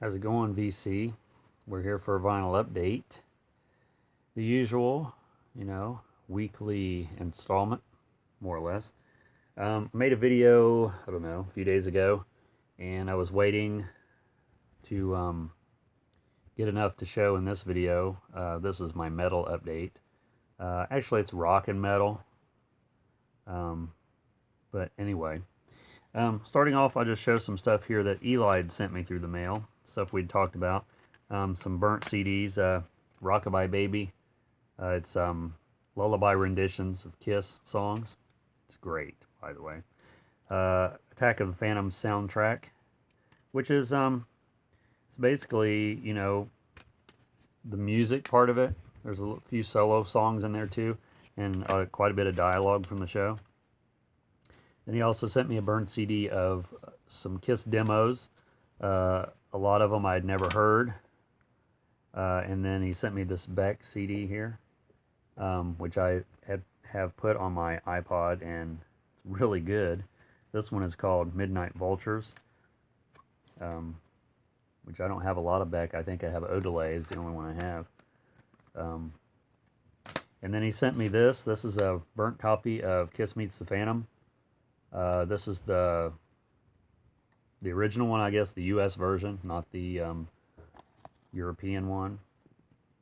How's it going, VC? We're here for a vinyl update. The usual, weekly installment, more or less. Made a video, I don't know, a few days ago, and I was waiting to get enough to show in this video. This is my metal update. Actually, it's rock and metal. But anyway, starting off, I'll just show some stuff here that Eli had sent me through the mail. Stuff we'd talked about. Some burnt CDs, Rockabye Baby. It's lullaby renditions of Kiss songs. It's great, by the way. Attack of the Phantom soundtrack, which is it's basically, the music part of it. There's a few solo songs in there too, and quite a bit of dialogue from the show. Then he also sent me a burned CD of some Kiss demos. A lot of them I'd never heard. And then he sent me this Beck CD here, which I have put on my iPod, and it's really good. This one is called Midnight Vultures, which I don't have a lot of Beck. I think I have Odelay is the only one I have. And then he sent me this. This is a burnt copy of Kiss Meets the Phantom. This is the original one, I guess, the U.S. version, not the European one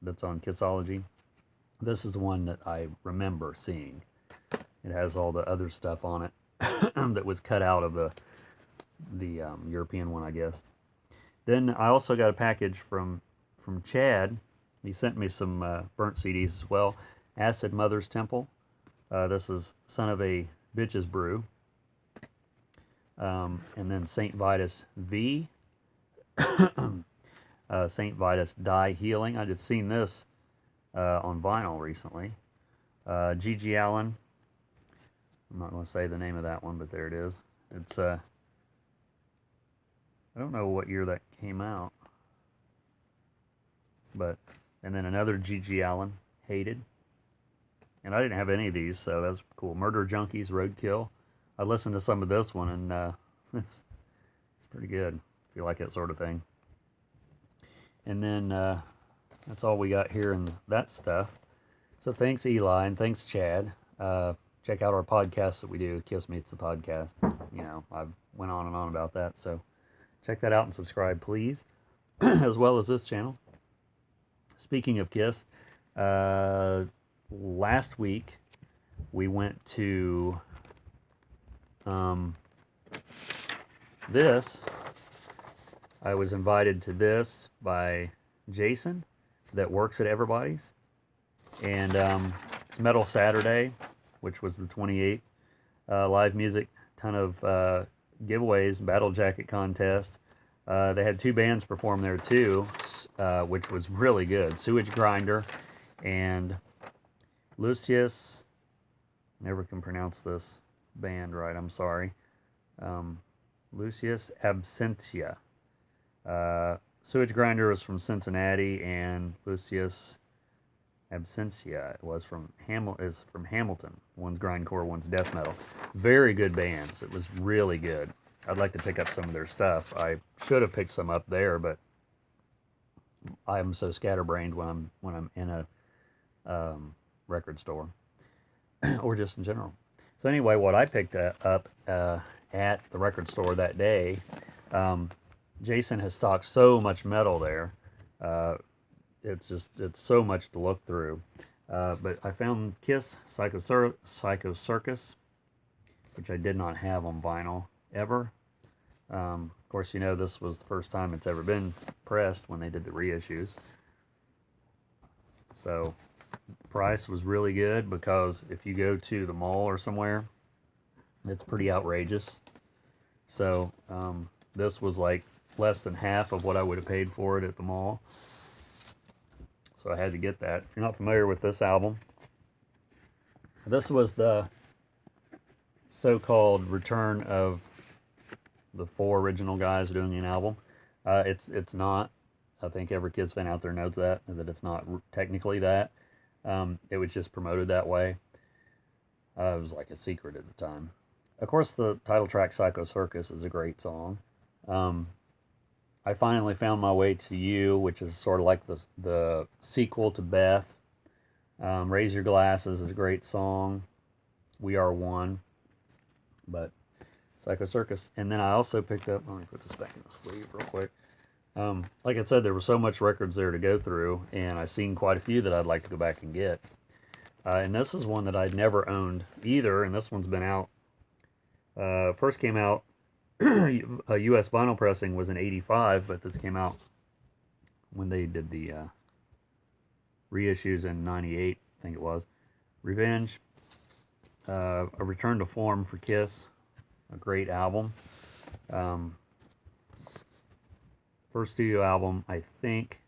that's on Kissology. This is the one that I remember seeing. It has all the other stuff on it that was cut out of the European one, I guess. Then I also got a package from Chad. He sent me some burnt CDs as well. Acid Mother's Temple. This is Son of a Bitch's Brew. And then St. Vitus V. St. Vitus Die Healing. I just seen this on vinyl recently. G.G. Allen. I'm not going to say the name of that one, but there it is. It's I don't know what year that came out. And then another G.G. Allen, Hated. And I didn't have any of these, so that's cool. Murder Junkies, Roadkill. I listened to some of this one, and it's pretty good, if you like that sort of thing. And then that's all we got here in that stuff. So thanks, Eli, and thanks, Chad. Check out our podcast that we do, Kiss Meets the Podcast. I've went on and on about that, so check that out and subscribe, please, as well as this channel. Speaking of Kiss, last week we went to this. I was invited to this by Jason that works at Everybody's, and it's Metal Saturday, which was the 28th. Live music, ton of giveaways, battle jacket contest. They had two bands perform there too, which was really good. Sewage Grinder and Lucius. Never can pronounce this band right, I'm sorry. Lucius Absentia. Sewage Grinder was from Cincinnati, and Lucius Absentia was from Hamilton. One's grindcore, one's death metal. Very good bands. It was really good. I'd like to pick up some of their stuff. I should have picked some up there, but I'm so scatterbrained when I'm in a record store or just in general. So anyway, what I picked up at the record store that day, Jason has stocked so much metal there. It's so much to look through. But I found Kiss Psycho Circus, which I did not have on vinyl ever. Of course, this was the first time it's ever been pressed when they did the reissues. So the price was really good, because if you go to the mall or somewhere, it's pretty outrageous. So this was like less than half of what I would have paid for it at the mall. So I had to get that. If you're not familiar with this album, this was the so-called return of the four original guys doing an album. It's not. I think every Kiss fan out there knows that it's not technically that. It was just promoted that way. It was like a secret at the time. Of course, the title track, Psycho Circus, is a great song. I finally found my way to you, which is sort of like the sequel to Beth. Raise Your Glasses is a great song. We Are One. But Circus. And then I also picked up, let me put this back in the sleeve real quick. Like I said, there was so much records there to go through, and I've seen quite a few that I'd like to go back and get. And this is one that I'd never owned either, and this one's been out. First came out, a U.S. vinyl pressing was in '85, but this came out when they did the reissues in '98, I think it was. Revenge, A Return to Form for Kiss, a great album. First studio album, I think,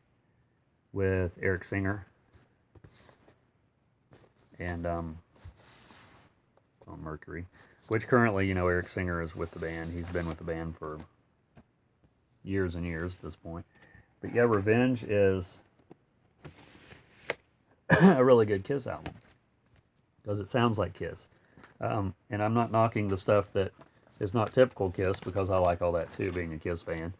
with Eric Singer. And it's on Mercury. Which currently, Eric Singer is with the band. He's been with the band for years and years at this point. But yeah, Revenge is a really good Kiss album. Because it sounds like Kiss. And I'm not knocking the stuff that is not typical Kiss, because I like all that too, being a Kiss fan.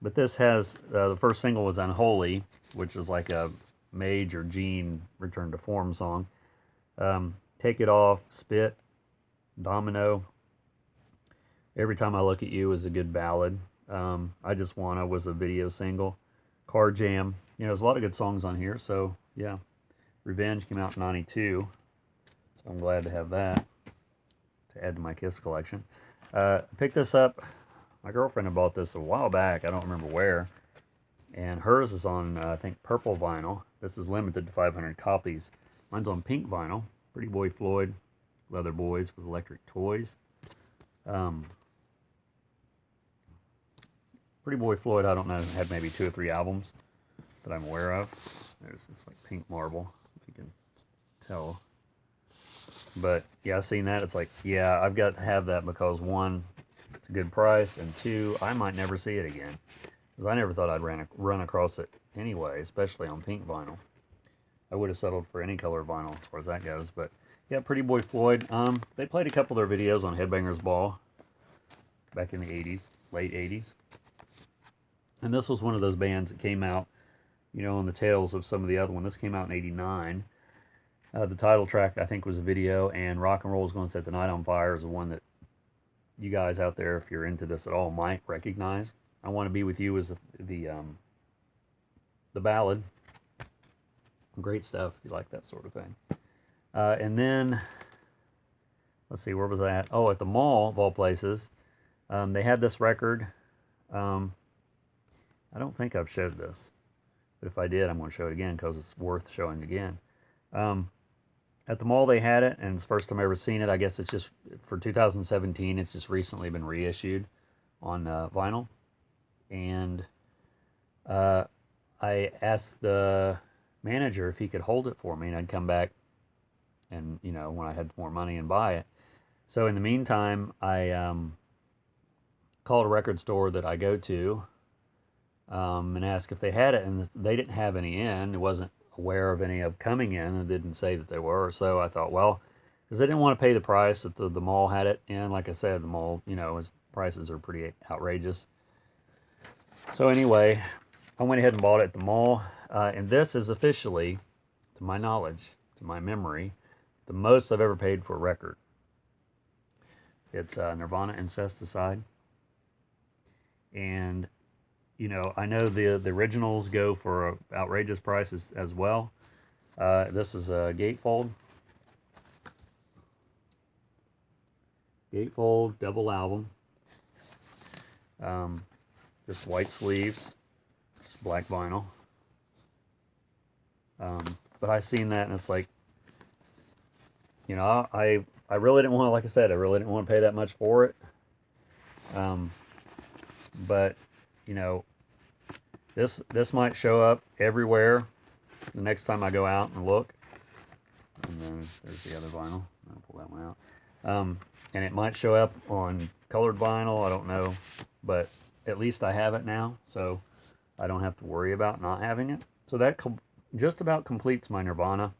But this has, the first single was Unholy, which is like a Mage or Gene Return to Form song. Take It Off, Spit, Domino, Every Time I Look at You is a good ballad. I Just Wanna was a video single. Car Jam, there's a lot of good songs on here, so yeah. Revenge came out in '92, so I'm glad to have that to add to my Kiss collection. I picked this up. My girlfriend had bought this a while back. I don't remember where. And hers is on, I think, purple vinyl. This is limited to 500 copies. Mine's on pink vinyl. Pretty Boy Floyd, Leather Boys with Electric Toys. Pretty Boy Floyd, I don't know, had maybe 2 or 3 albums that I'm aware of. It's like pink marble, if you can tell. But yeah, I've seen that. It's like, yeah, I've got to have that because 1, it's a good price, and 2, I might never see it again. Because I never thought I'd run across it anyway, especially on pink vinyl. I would have settled for any color vinyl as far as that goes. But yeah, Pretty Boy Floyd. They played a couple of their videos on Headbangers Ball back in the 80s, late 80s. And this was one of those bands that came out, on the tails of some of the other ones. This came out in '89. The title track, I think, was a video, and Rock and Roll is Going to Set the Night on Fire is the one that you guys out there, if you're into this at all, might recognize. I Want to Be With You is the ballad. Great stuff if you like that sort of thing. And then, let's see, where was I at? Oh, at the mall, of all places. They had this record. I don't think I've showed this. But if I did, I'm going to show it again because it's worth showing again. At the mall they had it, and it's the first time I've ever seen it. I guess it's just, for 2017, it's just recently been reissued on vinyl. And I asked the manager if he could hold it for me, and I'd come back and, when I had more money, and buy it. So in the meantime, I called a record store that I go to and asked if they had it, and they didn't have any in. It wasn't aware of any of coming in, and didn't say that they were. So I thought, well, because they didn't want to pay the price that the mall had it in. Like I said, the mall, its prices are pretty outrageous. So anyway, I went ahead and bought it at the mall, and this is officially, to my knowledge, to my memory, the most I've ever paid for a record. It's Nirvana, Incesticide. And, I know the originals go for outrageous prices as well. This is a gatefold. Gatefold, double album. Just white sleeves. Just black vinyl. But I seen that, and it's like, I really didn't want to, like I said, I really didn't want to pay that much for it. But, this might show up everywhere the next time I go out and look. And then there's the other vinyl. I'll pull that one out. And it might show up on colored vinyl, I don't know. But at least I have it now, so I don't have to worry about not having it. So that just about completes my Nirvana.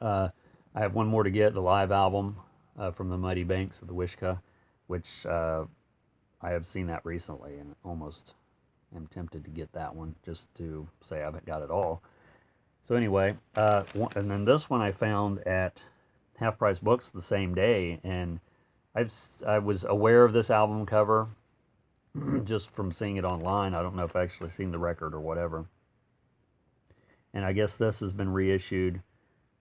I have one more to get, the live album from the Muddy Banks of the Wishkah, which I have seen that recently and almost am tempted to get that one just to say I've got it all. So anyway, and then this one I found at Half Price Books the same day, and I was aware of this album cover just from seeing it online. I don't know if I actually seen the record or whatever. And I guess this has been reissued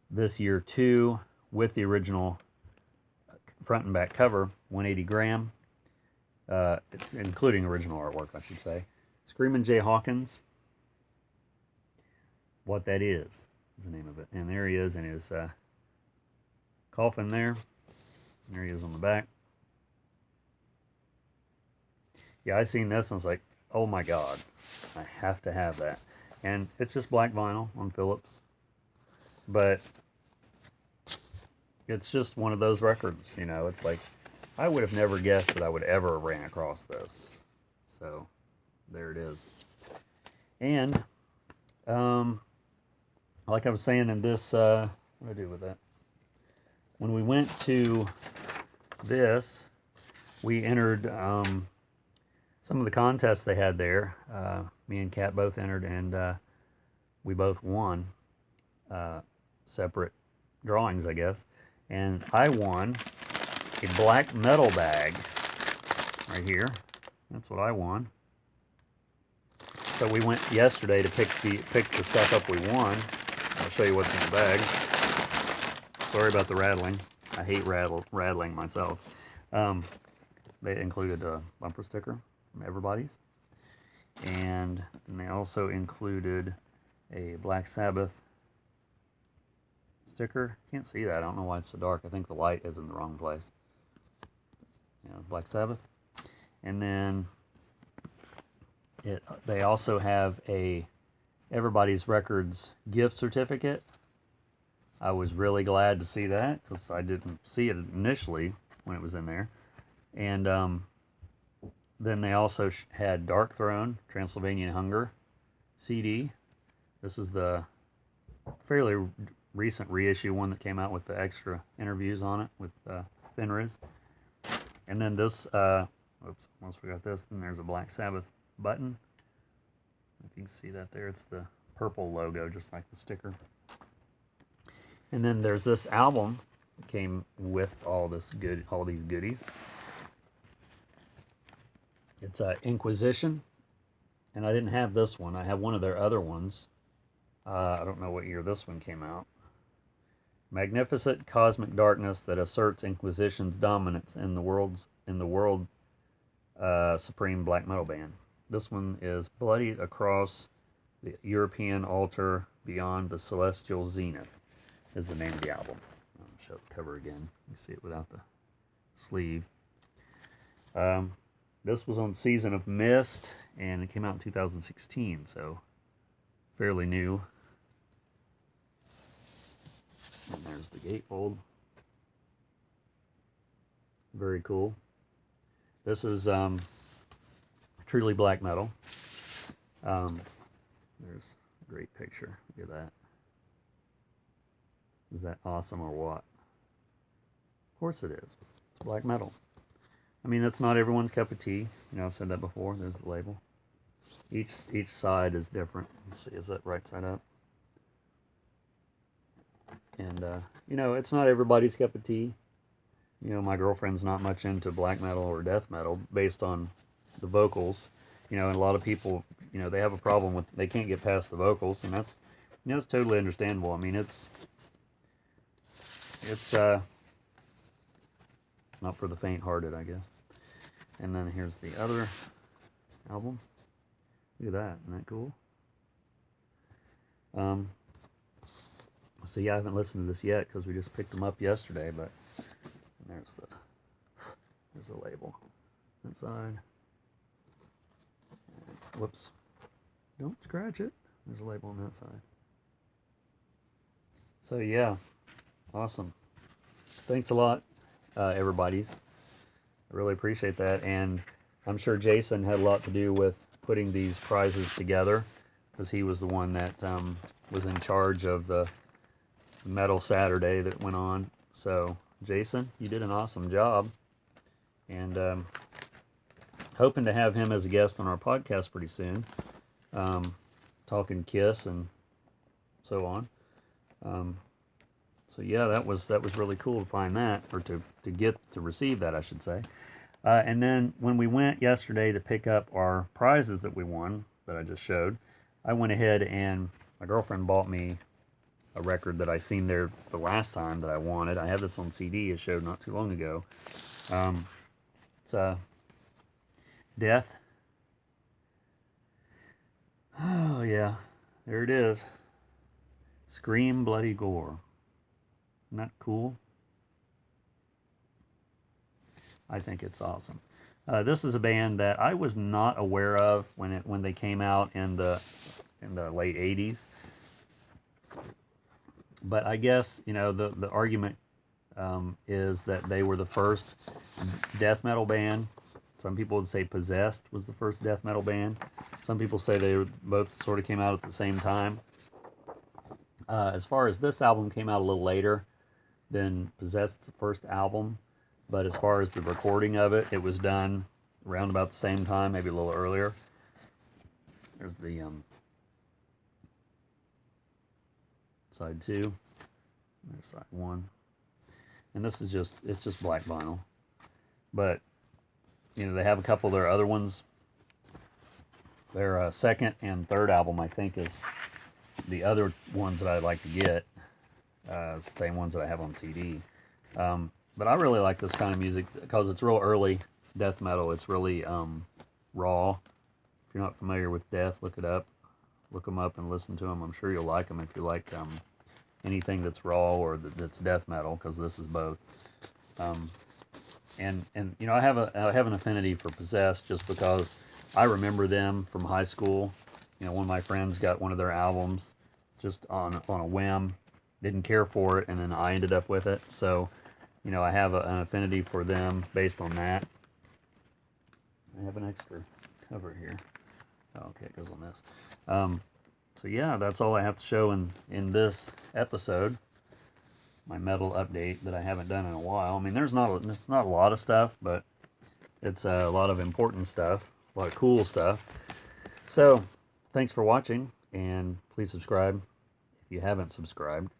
this year too, with the original front and back cover, 180 gram, including original artwork, I should say. Screamin' Jay Hawkins. What That Is the name of it. And there he is in his coffin there. And there he is on the back. Yeah, I seen this and I was like, oh my God, I have to have that. And it's just black vinyl on Phillips. But it's just one of those records, you know. It's like, I would have never guessed that I would ever ran across this. So, there it is. And, like I was saying in this, what do I do with that? When we went to this, we entered some of the contests they had there. Me and Kat both entered, and we both won separate drawings, I guess. And I won a black metal bag right here. That's what I won. So we went yesterday to pick the stuff up we won. I'll show you what's in the bag. Sorry about the rattling. I hate rattling myself. They included a bumper sticker from Everybody's. And they also included a Black Sabbath sticker. Can't see that. I don't know why it's so dark. I think the light is in the wrong place. Yeah, Black Sabbath. And then they also have a Everybody's Records gift certificate. I was really glad to see that because I didn't see it initially when it was in there. And then they also had Dark Throne, Transylvanian Hunger CD. This is the fairly recent reissue one that came out with the extra interviews on it with Fenriz. And then this, oops, almost forgot this. Then there's a Black Sabbath button. If you can see that there, it's the purple logo, just like the sticker. And then there's this album that came with all these goodies. It's Inquisition, and I didn't have this one. I have one of their other ones. I don't know what year this one came out. Magnificent cosmic darkness that asserts Inquisition's dominance in the world supreme black metal band. This one is bloodied across the European altar beyond the celestial zenith, is the name of the album. I'll show the cover again. You see it without the sleeve. This was on Season of Mist, and it came out in 2016, so fairly new. And there's the gatefold. Very cool. This is truly black metal. There's a great picture. Look at that. Is that awesome or what? Of course it is. It's black metal. I mean, that's not everyone's cup of tea. You know, I've said that before. There's the label. Each side is different. Let's see, is that right side up? And, you know, it's not everybody's cup of tea. You know, my girlfriend's not much into black metal or death metal based on the vocals. You know, and a lot of people, you know, they have a problem with, they can't get past the vocals, and that's, you know, it's totally understandable. I mean, it's not for the faint-hearted, I guess. And then here's the other album. Look at that. Isn't that cool? See, I haven't listened to this yet because we just picked them up yesterday, but there's the label. Inside. Whoops. Don't scratch it. There's a label on that side. So, yeah. Awesome. Thanks a lot, everybody's. I really appreciate that, and I'm sure Jason had a lot to do with putting these prizes together, because he was the one that was in charge of the Metal Saturday that went on. So, Jason, you did an awesome job, and hoping to have him as a guest on our podcast pretty soon, talking Kiss and so on. So yeah, that was really cool to find that, or to receive that, I should say. And then when we went yesterday to pick up our prizes that we won, that I just showed, I went ahead and my girlfriend bought me a record that I seen there the last time that I wanted. I have this on CD, it showed not too long ago. It's Death. Oh yeah, there it is. Scream, Bloody Gore. Isn't that cool? I think it's awesome. This is a band that I was not aware of when they came out in the late 80s. But I guess, you know, the argument is that they were the first death metal band. Some people would say Possessed was the first death metal band. Some people say they both sort of came out at the same time. As far as this album came out a little later than Possessed's first album, but as far as the recording of it, it was done around about the same time, maybe a little earlier. There's the side 2. There's side 1. And this is it's just black vinyl. But, you know, they have a couple of their other ones. Their second and third album, I think, is the other ones that I'd like to get. Same ones that I have on CD. But I really like this kind of music because it's real early death metal. It's really raw. If you're not familiar with Death, look it up. Look them up and listen to them. I'm sure you'll like them if you like anything that's raw or that's death metal, because this is both. And you know, I have an affinity for Possessed just because I remember them from high school. You know, one of my friends got one of their albums just on a whim, didn't care for it, and then I ended up with it. So, you know, I have an affinity for them based on that. I have an extra cover here. Oh, okay, it goes on this. So yeah, that's all I have to show in this episode. My metal update that I haven't done in a while. I mean, there's not a lot of stuff, but it's a lot of important stuff, a lot of cool stuff. So, thanks for watching, and please subscribe if you haven't subscribed.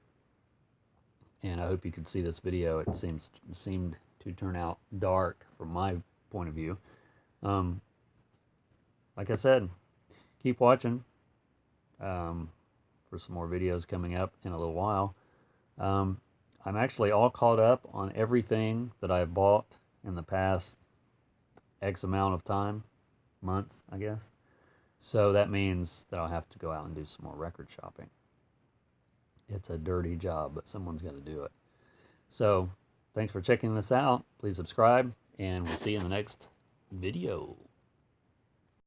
And I hope you can see this video. It seemed to turn out dark from my point of view. Like I said, keep watching for some more videos coming up in a little while. I'm actually all caught up on everything that I bought in the past X amount of time, months, I guess. So that means that I'll have to go out and do some more record shopping. It's a dirty job, but someone's got to do it. So, thanks for checking this out. Please subscribe, and we'll see you in the next video.